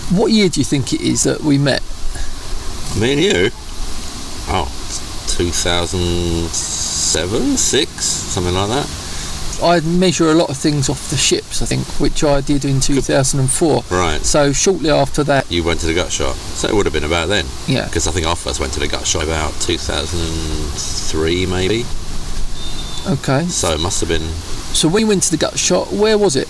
What year do you think it is that we met? Me and you? 2007, 6, something like that. I measure a lot of things off the ships, I think, which I did in 2004. Right. So shortly after that... You went to the Gutshot. So it would have been about then. Yeah. Because I think I first went to the Gutshot about 2003, maybe. Okay. So it must have been... So when you went to the Gutshot, where was it?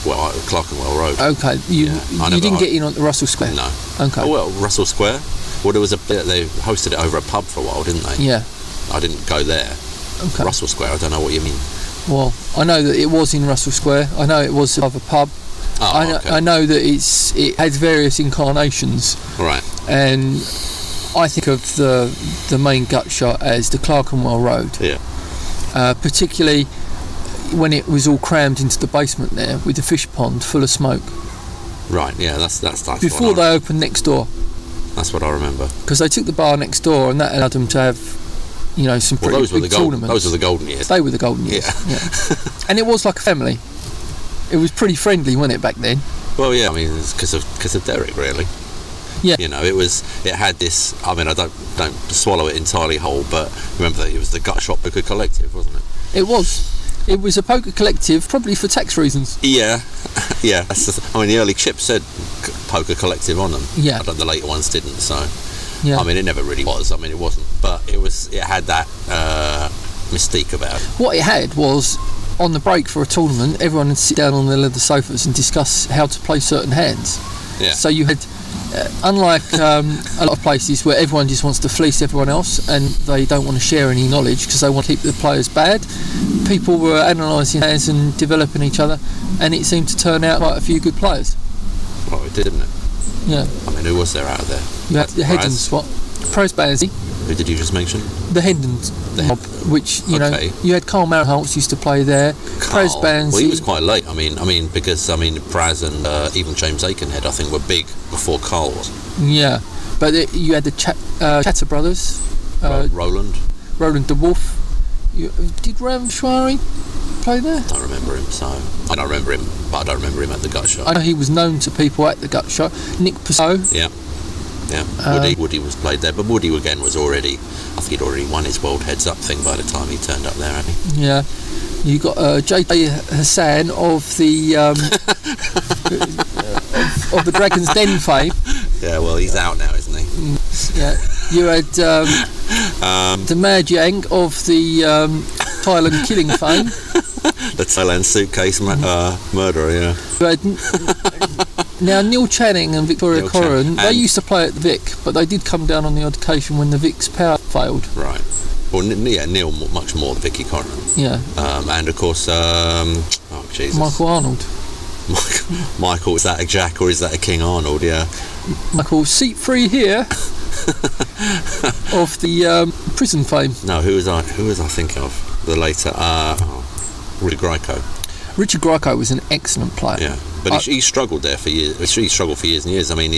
Well, Clerkenwell Road. Okay. You didn't get in on the Russell Square? No. Okay. Oh, well, Russell Square. Well, there was they hosted it over a pub for a while, didn't they? Yeah. I didn't go there. Okay. Russell Square, I don't know what you mean. Well, I know that it was in Russell Square. I know it was above a pub. I know that it had various incarnations. Right. And I think of the main Gutshot as the Clerkenwell Road. Yeah. Particularly when it was all crammed into the basement there with the fish pond full of smoke. Right. Yeah. That's before they opened next door. That's what I remember. Because they took the bar next door, and that allowed them to have, some pretty big tournaments. Those were the golden years. They were the golden years. Yeah. And it was like a family. It was pretty friendly, wasn't it, back then? Well, yeah. I mean, it's because of Derek, really. Yeah. It had this. I mean, I don't swallow it entirely whole, but remember that it was the Gutshot Poker Collective, wasn't it? It was. It was a poker collective, probably for tax reasons. Yeah, yeah. The early chips said Poker Collective on them. Yeah. I don't. The later ones didn't. So, yeah. I mean, it never really was. I mean, it wasn't, but it was. It had that mystique about it. What it had was, on the break for a tournament, everyone would sit down on their leather sofas and discuss how to play certain hands. Yeah. So you had. Unlike a lot of places where everyone just wants to fleece everyone else and they don't want to share any knowledge because they want to keep the players bad, people were analysing hands and developing each other, and it seemed to turn out quite a few good players. Well, it did, didn't it? Yeah. I mean, who was there out of there? You had the Hendons, Pros Bansey. Who did you just mention? The Hendons, which you had Carl Marholtz used to play there. Pros Bansey. Well, he was quite late. I mean, because Praz and even James Aikenhead, I think, were big before Carl was. Yeah, but you had the Chatter brothers. Roland de Wolf. Did Ram Schwari play there? I don't remember him. I don't remember him, but I don't remember him at the Gutshot. I know he was known to people at the Gutshot. Nick Passau. Yeah. Yeah, Woody was played there, but Woody again was already. I think he'd already won his World Heads Up thing by the time he turned up there, hadn't he? Yeah, you got J.J. Hassan of the of the Dragon's Den fame. Yeah, well, he's out now, isn't he? Yeah, you had the Mad Yang of the Thailand killing fame. The Thailand suitcase murderer, yeah. You had, now, Neil Channing and Victoria Corrin, they used to play at the Vic, but they did come down on the odd occasion when the Vic's power failed. Right. Well, Neil much more than Vicky Corrin. Yeah. And of course, Jesus. Michael Arnold. Michael, is that a Jack or is that a King Arnold? Yeah. Michael, seat 3 here. Of the prison fame. No, who was I thinking of? The later, Richard Grieco. Richard Grieco was an excellent player. Yeah, but he struggled there for years. He struggled for years and years. I mean,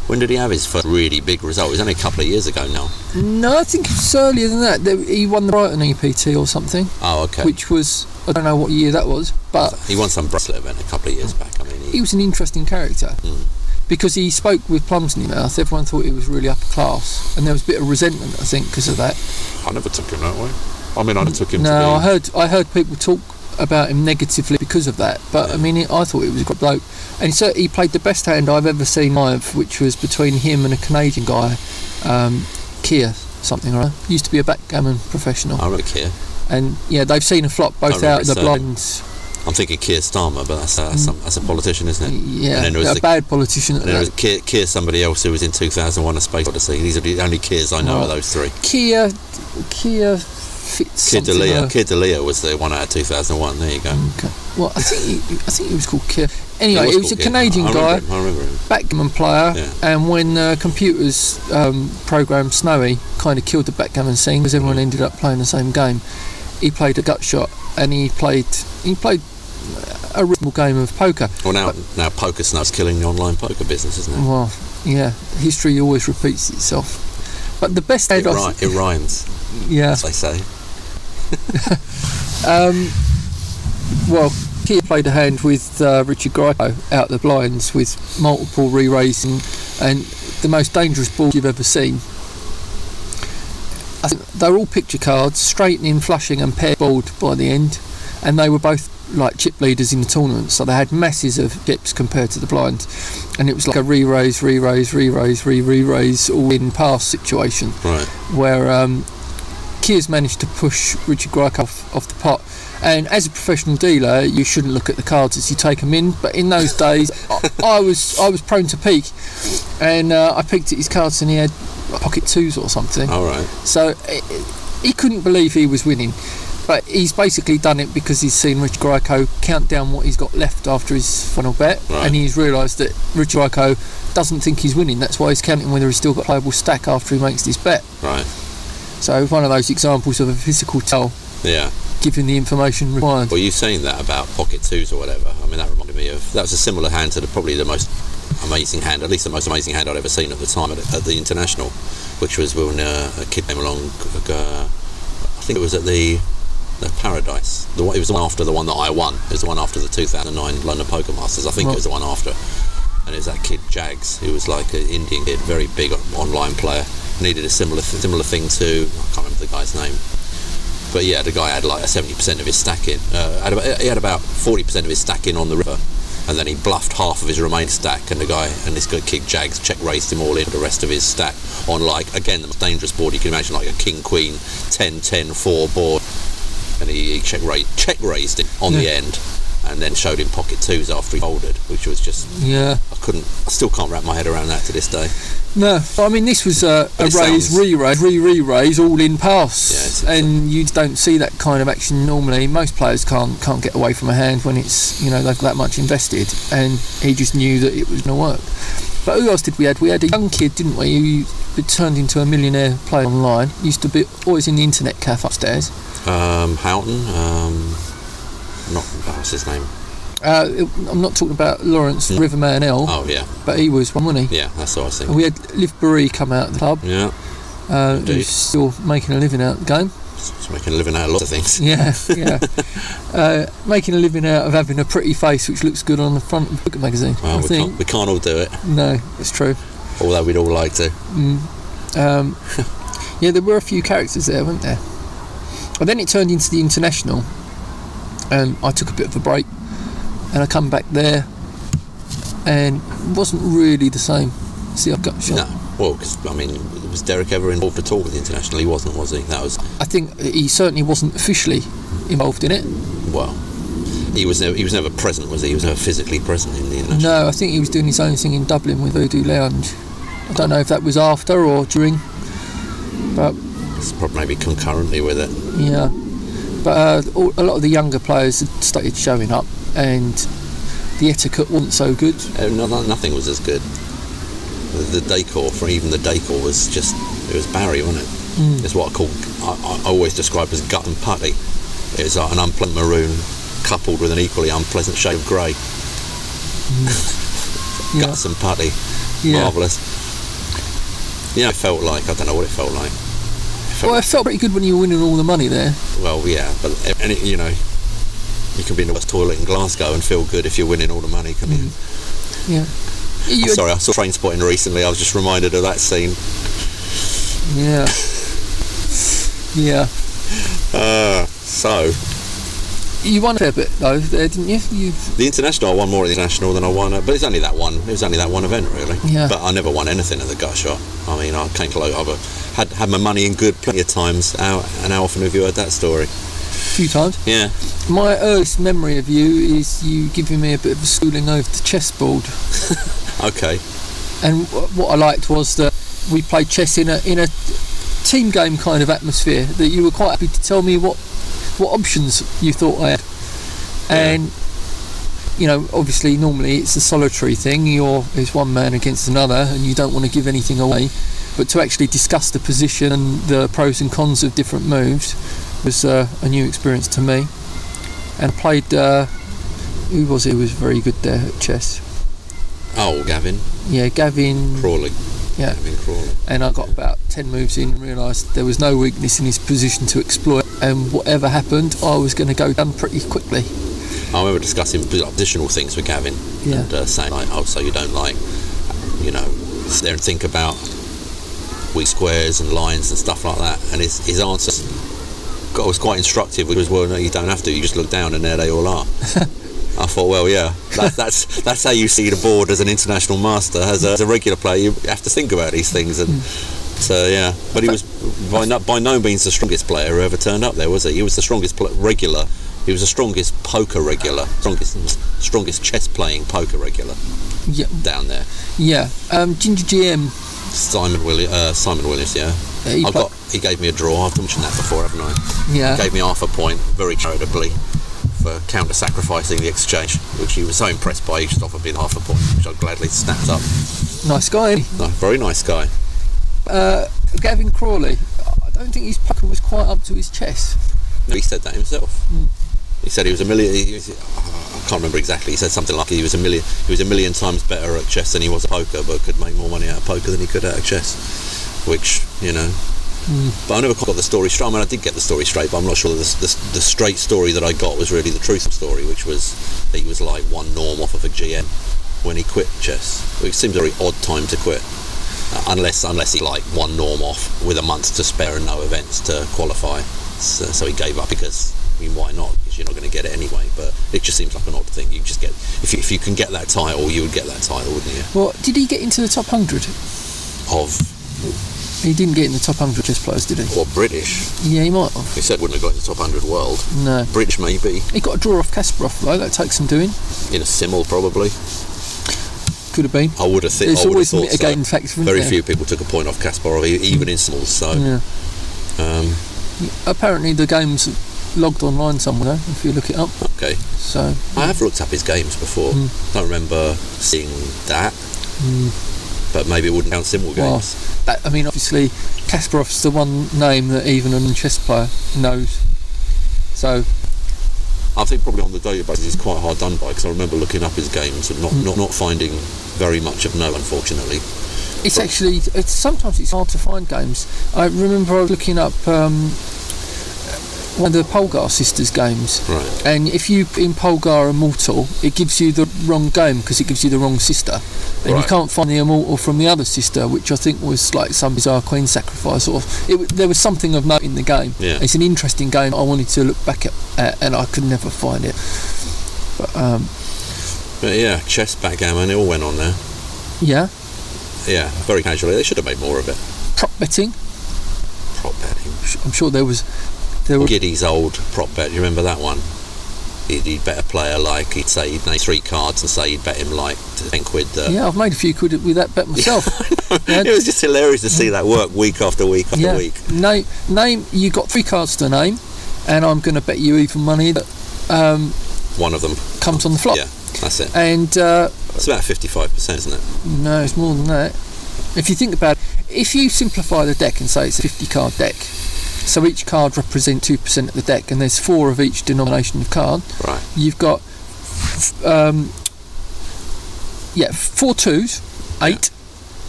when did he have his first really big result? It was only a couple of years ago now. No, I think it was earlier than that. He won the Brighton EPT or something. Oh, okay. Which was, I don't know what year that was, but he won some bracelet event a couple of years back. I mean, he was an interesting character. Because he spoke with plums in his mouth. Everyone thought he was really upper class, and there was a bit of resentment, I think, because of that. I never took him that way. I mean, I took him. No, I heard people talk about him negatively because of that, but I mean, I thought he was a good bloke, and he played the best hand I've ever seen live, which was between him and a Canadian guy, Keir something or other. Used to be a backgammon professional. I remember Keir. And yeah, they've seen a flop both out in the blinds. I'm thinking Keir Starmer, but that's a politician, isn't it? Yeah, and a bad politician. And there was Keir somebody else who was in 2001 A Space Odyssey. These are the only Keirs I know of those three. Keir D'Elia was the one out of 2001. There you go. Okay. Well, I think he was called Keir. Anyway, he was a Canadian guy, I remember him. backgammon player, and when computers programmed Snowy, kind of killed the backgammon scene because everyone ended up playing the same game. He played a Gutshot, and he played a reasonable game of poker. Well, now poker snub's killing the online poker business, isn't it? Well, yeah, history always repeats itself. But the best head it rhymes. Yeah, as they say. Well, Keir played a hand with Richard Grieco out the blinds with multiple re-raising and the most dangerous ball you've ever seen. I think they were all picture cards, straightening, flushing and pair balled by the end, and they were both like chip leaders in the tournament, so they had masses of chips compared to the blind, and it was like a re-raise all in pass situation, right, where Keir's managed to push Richard Grieco off the pot. And as a professional dealer, you shouldn't look at the cards as you take them in. But in those days, I was prone to peek, and I peeked at his cards, and he had pocket twos or something. all right. So he couldn't believe he was winning. But he's basically done it because he's seen Richard Grieco count down what he's got left after his final bet, right, and he's realised that Richard Grieco doesn't think he's winning. That's why he's counting whether he's still got a playable stack after he makes this bet. Right. So one of those examples of a physical tell. Yeah. Given the information required. Well, you saying that about pocket twos or whatever, I mean, that reminded me of, that was a similar hand to probably the most amazing hand, at least the most amazing hand I'd ever seen at the time at the International, which was when a kid came along, I think it was at the Paradise. It was the one after the one that I won. It was the one after the 2009 London Poker Masters. I think it was the one after. And it was that kid Jags, who was like an Indian kid, very big online player. Needed a similar thing to, I can't remember the guy's name. But yeah, the guy had like 70% of his stack in. He had about 40% of his stack in on the river, and then he bluffed half of his remaining stack, and this good kid Jags check raised him all in the rest of his stack on, like, again, the most dangerous board you can imagine, like a king queen 10-10-4 board, and he check raised him on the end, and then showed him pocket twos after he folded, which was just, I still can't wrap my head around that to this day. No, I mean, this was a raise, re-raise, all in pass, and you don't see that kind of action normally. Most players can't get away from a hand when it's, they've got that much invested, and he just knew that it was going to work. But who else did we had? We had a young kid, didn't we, who turned into a millionaire player online. Used to be always in the internet cafe upstairs. Houghton, what's his name? I'm not talking about Lawrence Riverman L. Oh yeah, but he was one, wasn't he? Yeah, that's what I was thinking. And we had Liv Burry come out of the club. Yeah, who's still making a living out of the game. He's making a living out of lots of things. Yeah. Making a living out of having a pretty face which looks good on the front of the Poker magazine. Well, we can't all do it. No, it's true. Although we'd all like to. Yeah, there were a few characters there, weren't there? And then it turned into the International, and I took a bit of a break, and I come back there, and it wasn't really the same. See, I've got shot. No, well, because was Derek ever involved at all with the International? He wasn't, was he? I think he certainly wasn't officially involved in it. Well, he was never present, was he? He was never physically present in the International. No, I think he was doing his own thing in Dublin with Voodoo Lounge. I don't know if that was after or during, but it's probably maybe concurrently with it. Yeah, but a lot of the younger players had started showing up, and the etiquette wasn't so good. Nothing was as good. The decor, was just, it was Barry, wasn't it? It's what I always describe as gut and putty. It was like an unpleasant maroon coupled with an equally unpleasant shade of grey. Guts and putty. Marvellous. It felt like, I don't know what it felt like. It felt pretty good when you were winning all the money there. Well, yeah, but you can be in the worst toilet in Glasgow and feel good if you're winning all the money. Yeah. Sorry, I saw Train Spotting recently. I was just reminded of that scene. Yeah. Yeah. So. You won a fair bit though, there, didn't you? The International, I won more at the International than I won at, but it's only that one. It was only that one event, really. Yeah. But I never won anything at the Gutshot. I came close. I've had my money in good plenty of times. And how often have you heard that story? A few times. Yeah. My earliest memory of you is you giving me a bit of a schooling over the chessboard. Okay. And what I liked was that we played chess in a team game kind of atmosphere. That you were quite happy to tell me what options you thought I had, and obviously normally it's a solitary thing. It's one man against another, and you don't want to give anything away. But to actually discuss the position and the pros and cons of different moves was a new experience to me. And I played. Who was it? Who was very good there at chess? Oh, Gavin. Yeah, Gavin Crawley. Yeah. Gavin Crawley. And I got about 10 moves in and realised there was no weakness in his position to exploit, and whatever happened I was going to go down pretty quickly. I remember discussing additional things with Gavin and saying like, oh, so you don't like, sit there and think about weak squares and lines and stuff like that. And his answer was quite instructive, which was, well, no, you don't have to. You just look down and there they all are. I thought, well, yeah, that's how you see the board as an international master. As a regular player, you have to think about these things. And so, yeah. But he was by no means the strongest player who ever turned up there, was he? He was the strongest regular. He was the strongest poker regular, strongest chess playing poker regular down there. Yeah. Ginger GM. Simon Willis, yeah. He gave me a draw. I've mentioned that before, haven't I? Yeah. He gave me half a point, very charitably, for counter-sacrificing the exchange, which he was so impressed by. He just offered me half a point, which I gladly snapped up. Nice guy. No, very nice guy. Gavin Crawley, I don't think his poker was quite up to his chess. No, he said that himself. He said he was a million. I can't remember exactly. He said something like he was a million times better at chess than he was at poker, but could make more money out of poker than he could out of chess. Which, But I never got the story straight. I mean, I did get the story straight, but I'm not sure that the straight story that I got was really the truthful story, which was that he was like one norm off of a GM when he quit chess. It seems a very odd time to quit, unless he like one norm off with a month to spare and no events to qualify. So he gave up because, why not? Because you're not going to get it anyway. But it just seems like an odd thing. You just get, if you can get that title, you would get that title, wouldn't you? Well, did he get into the top 100? He didn't get in the top 100 chess players, did he? Or British? Yeah, he might have. He said wouldn't have got in the top 100 world. No. British maybe. He got a draw off Kasparov though. That takes some doing. In a simul probably. Could have been. I would have thought. There's always mitigating factors. Very few people took a point off Kasparov, even in simuls. So. Yeah. Apparently the game's logged online somewhere if you look it up. Okay. So I have looked up his games before. Don't remember seeing that. But maybe it wouldn't count simul games. Well, obviously Kasparov's the one name that even a chess player knows. So I think probably on the database he's quite hard done by, because I remember looking up his games and not finding very much of note, unfortunately. Sometimes it's hard to find games. I remember I was looking up one of the Polgar sisters games, right. And if you in Polgar Immortal, it gives you the wrong game because it gives you the wrong sister, and you can't find the Immortal from the other sister, which I think was like some bizarre queen sacrifice, or there was something of note in the game. Yeah. It's an interesting game I wanted to look back at and I could never find it. But yeah, chess, backgammon, it all went on there. Yeah, very casually. They should have made more of it. Prop betting. I'm sure there was. Giddy's old prop bet, you remember that one? He'd bet a player, like he'd say he'd name 3 cards and say he'd bet him like 10 quid. Yeah, I've made a few quid with that bet myself. It was just hilarious to see that work week after week after week. Name, you got 3 cards to name, and I'm going to bet you even money that one of them comes on the flop. Yeah, that's it. And it's about 55%, isn't it? No, it's more than that. If you think about it, if you simplify the deck and say it's a 50 card deck, so each card represents 2% of the deck, and there's 4 of each denomination of card. Right. You've got 4 2s, 8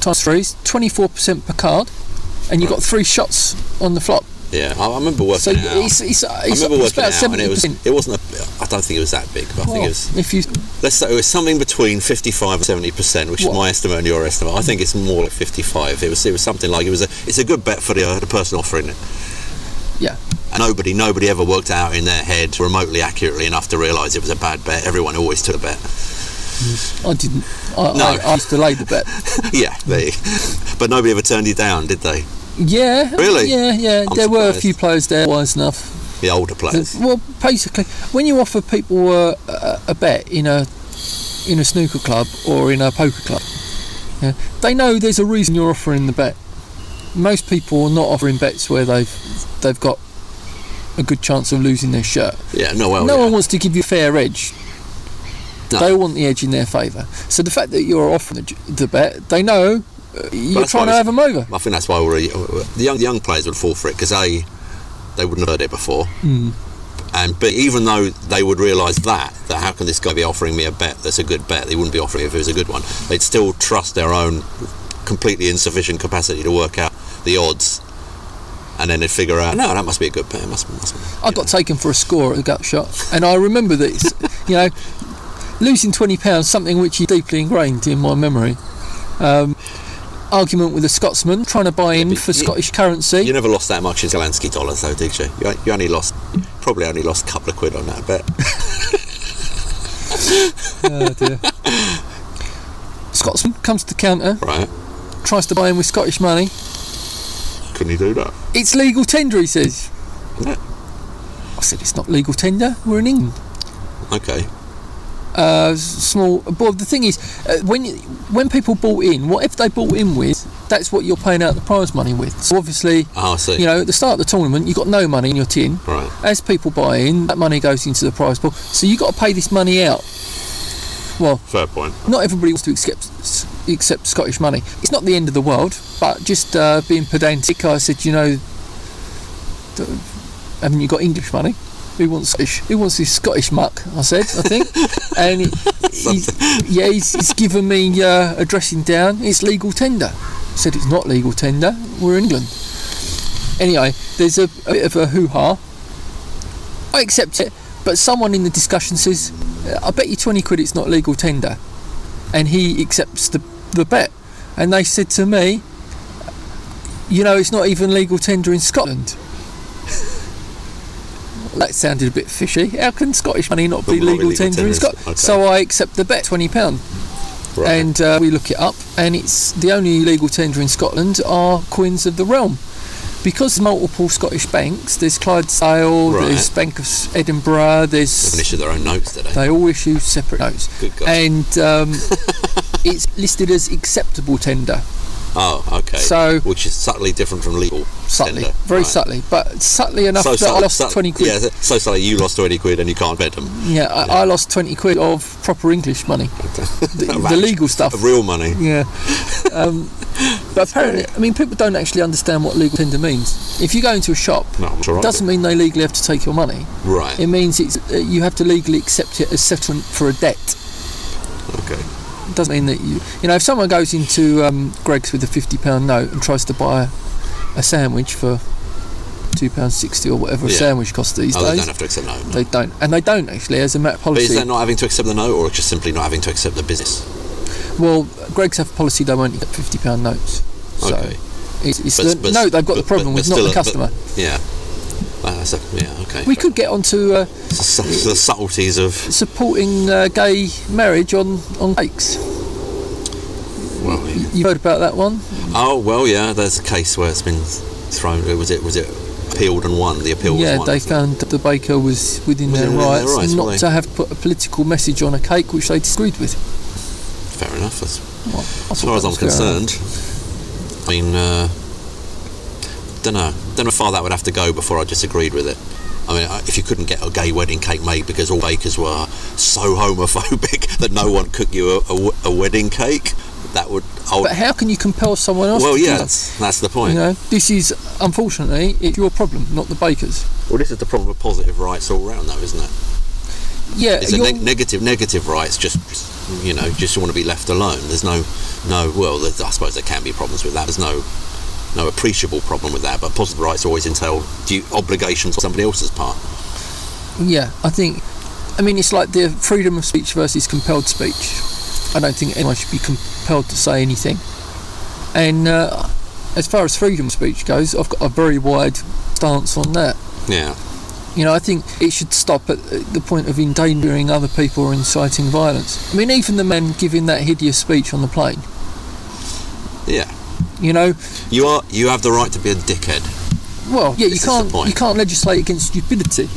times 3s, 24% per card, and you've got 3 shots on the flop. Yeah, I remember working it out. I remember working it out, and it wasn't. I don't think it was that big, but I think it was. Let's say it was something between 55 and 70%, which is my estimate and your estimate. I think it's more like 55. It was something like it's a good bet for the person offering it. Yeah. And nobody ever worked out in their head remotely accurately enough to realise it was a bad bet. Everyone always took a bet. I didn't. I used to lay the bet. Yeah, but nobody ever turned you down, did they? Yeah. Really? Yeah. There were a few players there wise enough. The older players. Well, basically, when you offer people a bet in a snooker club or in a poker club, they know there's a reason you're offering the bet. Most people are not offering bets where they've got a good chance of losing their shirt. Yeah, no one wants to give you a fair edge. No. They all want the edge in their favour. So the fact that you're offering the bet, they know you're trying to have them over. I think that's why the young players would fall for it, because they wouldn't have heard it before, and B, even though they would realise that how can this guy be offering me a bet that's a good bet, they wouldn't be offering it if it was a good one. They'd still trust their own completely insufficient capacity to work out the odds and then they'd figure out, no, that must be a good pair. I got taken for a score at the Gutshot, and I remember this. Losing £20, something which is deeply ingrained in my memory. Argument with a Scotsman trying to buy in for Scottish currency. You never lost that much in Zelensky dollars, though, did you? You probably only lost a couple of quid on that bet. Oh dear. Scotsman comes to the counter, right? Tries to buy in with Scottish money. Couldn't he do that? It's legal tender, he says. Yeah. I said, it's not legal tender. We're in England. Okay. Small. But the thing is, when people bought in, whatever they bought in with, that's what you're paying out the prize money with. So obviously, I see. At the start of the tournament, you've got no money in your tin. Right. As people buy in, that money goes into the prize pool. So you've got to pay this money out. Well, fair point. Not everybody wants to accept Scottish money. It's not the end of the world, but just being pedantic, I said, haven't you got English money? Who wants this Scottish muck? I said, I think. And he's given me a dressing down. It's legal tender. I said, it's not legal tender. We're in England. Anyway, there's a bit of a hoo-ha. I accept it, but someone in the discussion says, I bet you 20 quid it's not legal tender. And he accepts the bet. And they said to me, it's not even legal tender in Scotland. That sounded a bit fishy. How can Scottish money not be legal tender in Scotland? Okay. So I accept the bet, £20. Right. And we look it up, and it's the only legal tender in Scotland are coins of the realm. Because there's multiple Scottish banks, there's Clydesdale, right. There's Bank of Edinburgh, they can issue their own notes today. They all issue separate notes. Good God. And it's listed as acceptable tender. Oh, okay. So, which is subtly different from legal subtly, tender. very right. subtly, but subtly enough that I lost 20 quid. Yeah, so subtly you lost 20 quid and you can't bet them. Yeah, I lost 20 quid of proper English money, the legal stuff. Real money. Yeah. But apparently, people don't actually understand what legal tender means. If you go into a shop, it doesn't mean they legally have to take your money. Right. It means you have to legally accept it as settlement for a debt. Okay. It doesn't mean that if someone goes into Greg's with a £50 note and tries to buy a sandwich for £2.60 or whatever a sandwich costs these days. They don't have to accept the note. No. They don't, and they don't actually, as a matter of policy. But is that not having to accept the note, or just simply not having to accept the business? Well, Greg's have a policy they won't get £50 notes. So okay. It's the note they've got the problem with, not the customer. Okay. We could get onto the subtleties of supporting gay marriage on cakes. Well, you've heard about that one? Oh well, yeah. There's a case where it's been thrown. Was it appealed and won? The appeal was won. Yeah, they found that the baker was within their rights not to have put a political message on a cake which they disagreed with. Fair enough. As far as I'm concerned, don't know how far that would have to go before I disagreed with it. If you couldn't get a gay wedding cake made because all bakers were so homophobic that no one cooked you a wedding cake, But how can you compel someone else to do that? That's the point. This is, unfortunately, it's your problem, not the baker's. Well, this is the problem with positive rights all round, though, isn't it? Yeah. It's negative rights, just want to be left alone. There's I suppose there can be problems with that. There's no appreciable problem with that, but positive rights always entail obligations on somebody else's part. Yeah, it's like the freedom of speech versus compelled speech. I don't think anyone should be compelled to say anything. And as far as freedom of speech goes, I've got a very wide stance on that. Yeah. I think it should stop at the point of endangering other people or inciting violence. Even the man giving that hideous speech on the plane. Yeah. You have the right to be a dickhead. Well, yeah, you can't legislate against stupidity.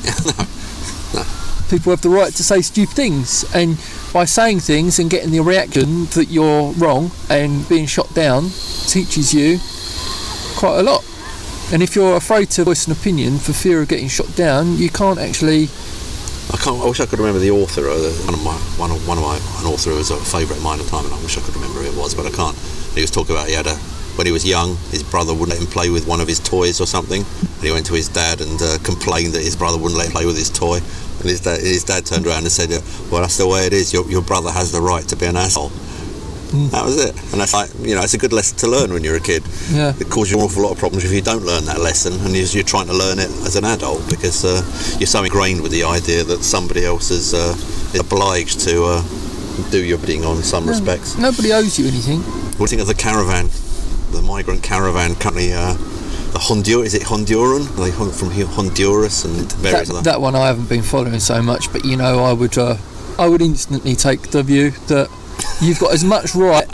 No. People have the right to say stupid things, and by saying things and getting the reaction that you're wrong and being shot down teaches you quite a lot. And if you're afraid to voice an opinion for fear of getting shot down, you can't actually. I wish I could remember the author. An author who was a favourite of mine at the time, and I wish I could remember who it was, but I can't. He was talking about when he was young, his brother wouldn't let him play with one of his toys or something, and he went to his dad and complained that his brother wouldn't let him play with his toy, and his dad turned around and said, well, that's the way it is, your brother has the right to be an asshole. That was it. And that's like, it's a good lesson to learn when you're a kid. Yeah. It causes you an awful lot of problems if you don't learn that lesson, and you're trying to learn it as an adult, because you're so ingrained with the idea that somebody else is obliged to do your bidding on some respects. Nobody owes you anything. What do you think of the caravan, the migrant caravan company, the Honduras? Is it Honduran? Are they from Honduras and various other? That one I haven't been following so much, but I would instantly take the view that you've got as much right.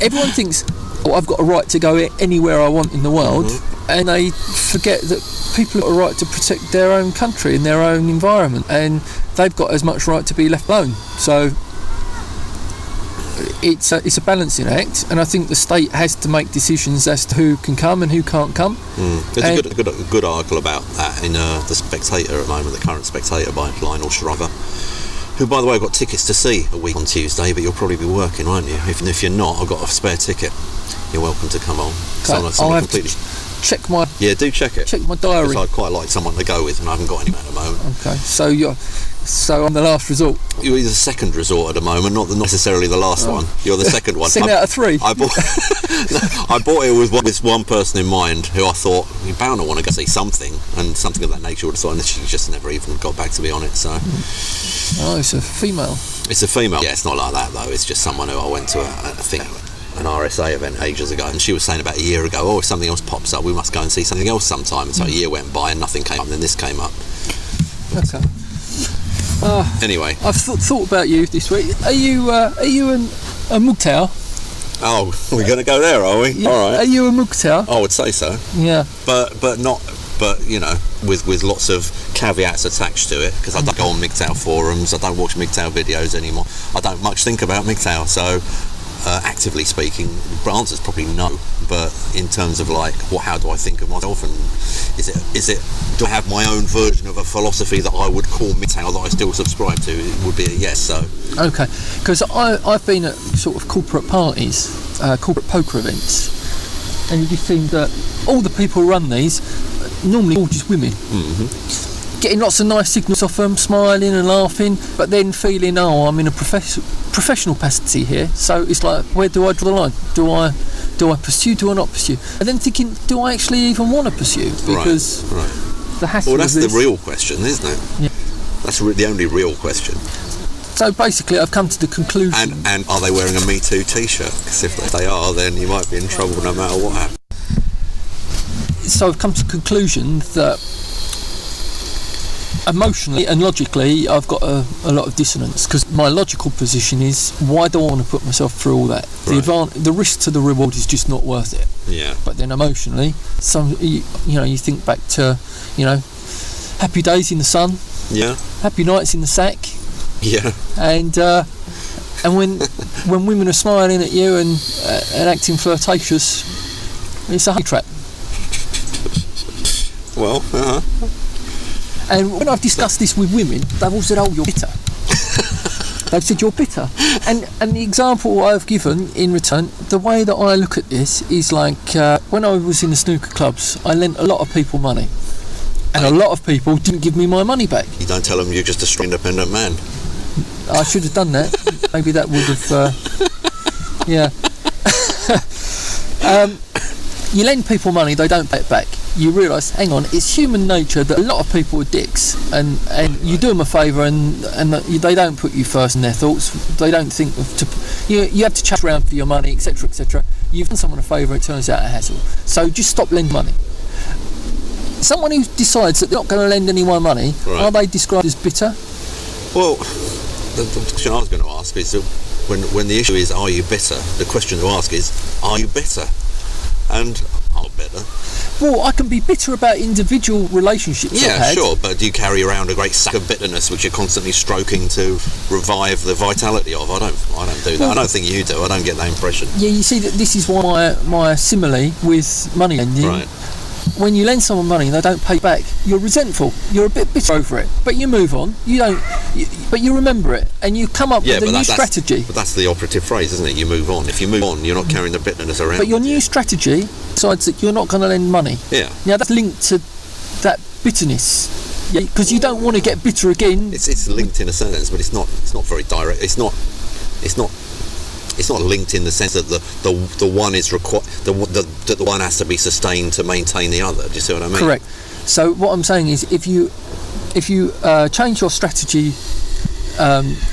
Everyone thinks, I've got a right to go anywhere I want in the world, and they forget that people have a right to protect their own country and their own environment, and they've got as much right to be left alone. So it's a balancing act, and I think the state has to make decisions as to who can come and who can't come. There's a good article about that in the Spectator at the moment, the current Spectator by Lionel Shriver, who, by the way, I've got tickets to see a week on Tuesday, but you'll probably be working, won't you? If you're not, I've got a spare ticket. You're welcome to come on. I'll have to check my... Yeah, do check it. Check my diary. Because I'd quite like someone to go with, and I haven't got anyone at the moment. Okay, so I'm the last resort. You're the second resort at the moment, not necessarily the last one. You're the second one. Second out of three. I bought it with one person in mind who I thought, you're bound to want to go see something, and something of that nature would have thought, and she just never even got back to me on it. So. Oh, it's a female. It's a female. Yeah, it's not like that though. It's just someone who I went to an RSA event ages ago, and she was saying about a year ago, if something else pops up, we must go and see something else sometime. And so a year went by and nothing came up, and then this came up. Okay. Anyway, I've thought about you this week. Are you a MGTOW? Oh, we're going to go there, are we? Yeah. All right. Are you a MGTOW? I would say so. Yeah. But not. But with lots of caveats attached to it, because I don't go on MGTOW forums, I don't watch MGTOW videos anymore. I don't much think about MGTOW, so actively speaking, the answer's probably no. But in terms of how do I think of myself, and is it do I have my own version of a philosophy that I would call MGTOW that I still subscribe to? It would be a yes. So okay, because I've been at sort of corporate parties, corporate poker events, and you just think that all the people who run these, normally all just women, getting lots of nice signals off them, smiling and laughing, but then feeling, I'm in a professional capacity here, so it's like, where do I draw the line? Do I pursue, do I not pursue? And then thinking, do I actually even want to pursue? Because the hassle that's of this, the real question, isn't it? Yeah. That's the only real question. So basically I've come to the conclusion... And are they wearing a Me Too t-shirt? Because if they are, then you might be in trouble no matter what happens. So I've come to the conclusion that emotionally and logically I've got a lot of dissonance, because my logical position is, why do I want to put myself through all that? The risk to the reward is just not worth it. Yeah. But then emotionally, you think back to happy days in the sun, happy nights in the sack, and when women are smiling at you and acting flirtatious, it's a honey trap. Well, And when I've discussed this with women, they've all said, you're bitter. They've said, you're bitter. And the example I've given in return, the way that I look at this is like, when I was in the snooker clubs, I lent a lot of people money. And a lot of people didn't give me my money back. You don't tell them you're just a strong independent man. I should have done that. Maybe that would have, you lend people money, they don't pay it back. You realise, hang on, it's human nature that a lot of people are dicks, and you do them a favour and they don't put you first in their thoughts. They don't think you have to chat around for your money, etc, etc. You've done someone a favour, it turns out a hassle. So just stop lending money. Someone who decides that they're not going to lend anyone money, are they described as bitter? Well, the question I was going to ask is, when the issue is, are you bitter? The question to ask is, are you bitter? And I'm bitter. Well, I can be bitter about individual relationships I've had. Sure, but do you carry around a great sack of bitterness which you're constantly stroking to revive the vitality of? I don't do that. Well, I don't think you do. I don't get that impression. Yeah, you see, that this is why my simile with money lending. Right. When you lend someone money and they don't pay back, you're resentful. You're a bit bitter over it, but you move on. But you remember it, and you come up with a new strategy. But that's the operative phrase, isn't it? You move on. If you move on, you're not carrying the bitterness around. But your new strategy decides that you're not going to lend money. Yeah. Now that's linked to that bitterness. Yeah, because you don't want to get bitter again. It's linked in a sense, but it's not very direct. It's not it's not linked in the sense that the one is that the one has to be sustained to maintain the other. Do you see what I mean? Correct. So what I'm saying is, if you change your strategy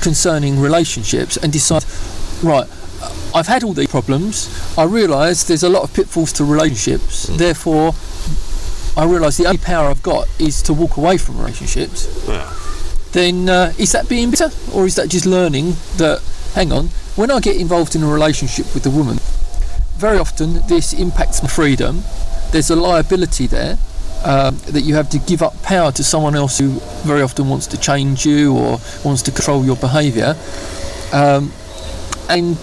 concerning relationships and decide, right, I've had all these problems, I realise there's a lot of pitfalls to relationships, therefore I realise the only power I've got is to walk away from relationships, then is that being bitter, or is that just learning that, hang on, when I get involved in a relationship with a woman, very often this impacts my freedom, there's a liability there, that you have to give up power to someone else who very often wants to change you or wants to control your behaviour, and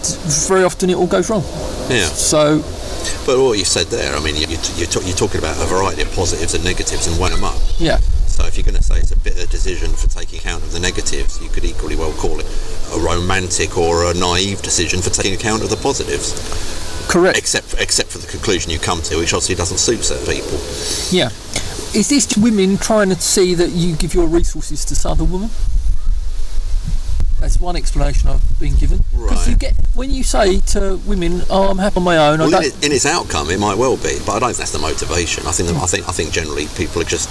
very often it all goes wrong. Yeah. So, but what you said there, I mean, you're talking about a variety of positives and negatives and weighing them up. Yeah. So if you're going to say it's a bitter decision for taking account of the negatives, you could equally well call it a romantic or a naive decision for taking account of the positives. Correct. Except for the conclusion you come to, which obviously doesn't suit certain people. Yeah. Is this women trying to see that you give your resources to some other woman? That's one explanation I've been given. Because you get, when you say to women, "Oh, I'm happy on my own." Well, in its outcome, it might well be, but I don't think that's the motivation. I think generally people are just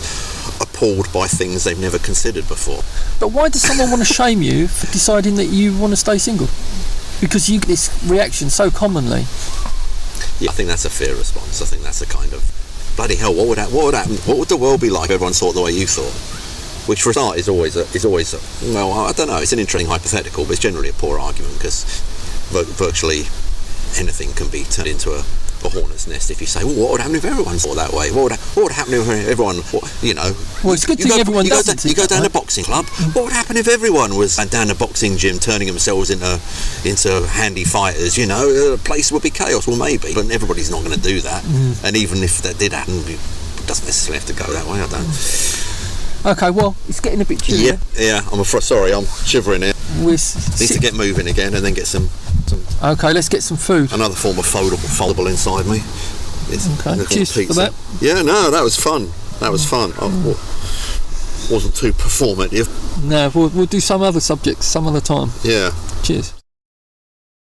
appalled by things they've never considered before. But why does someone want to shame you for deciding that you want to stay single? Because you get this reaction so commonly. Yeah, I think that's a fair response. I think that's a kind of, bloody hell, what would happen? What would the world be like if everyone thought the way you thought? Which for a start is always well, I don't know, it's an interesting hypothetical, but it's generally a poor argument, because virtually anything can be turned into a hornet's nest if you say, well, what would happen if everyone thought that way? What would happen if everyone, you know? Well, it's a good thing everyone doesn't. You go down a boxing club. What would happen if everyone was down a boxing gym turning themselves into handy fighters? You know, the place would be chaos. Well, maybe, but everybody's not going to do that. And even if that did happen, it doesn't necessarily have to go that way. I don't. Okay, well, it's getting a bit chilly. Yeah. I'm shivering here. Need to get moving again and then get some. Okay, let's get some food. Another form of foldable inside me. Okay, cheers for that. Yeah, no, that was fun. I wasn't too performative. No, we'll do some other subjects some other time. Yeah. Cheers.